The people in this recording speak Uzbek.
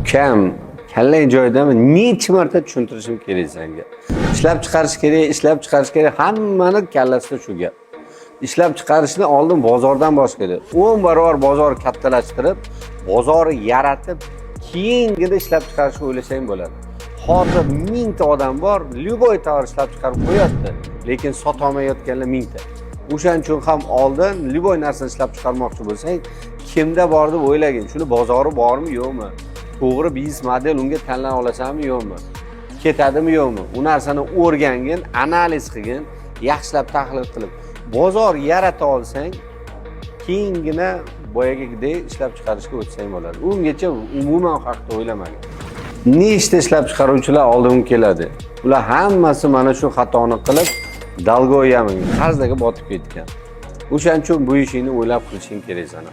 ukam kallang joyidami? Necha marta tushuntirishim kerak senga. Ishlab chiqarish kerak, hammani kallasida shu gap. Ishlab chiqarishni oldin bozordan bosh kerak. 10 barobar bozor kattalashtirib, bozorni yaratib, keyingina ishlab chiqarishni o'ylasang bo'ladi. Hozir 1000 ta odam bor, любой tovar ishlab chiqarib qo'yapti, lekin sota olmayotganlar 1000 ta. O'shaning uchun ham oldin любой narsani ishlab chiqarmoqchi bo'lsang, kimda bor deb o'ylagin. Shuni bozori bormi, yo'qmi? To'g'ri biznes model unga tanlay olasanmi, yo'qmi? Ketadimi, yo'qmi? U narsani o'rgangin, analiz qilgin, yaxshilab tahlil qilib, bozor yarata olsang, keyingina boyagidek ishlab chiqarishga o'tsang bo'ladi. Ungacha umuman haqda o'ylamagin. Nechta ishlab chiqaruvchilar oldimga keladi. Ular hammasi mana shu xatoni qilib, dalgoyami, qarzlarga botib ketgan. O'shaning uchun bu ishingni o'ylab qilishing kerak sana.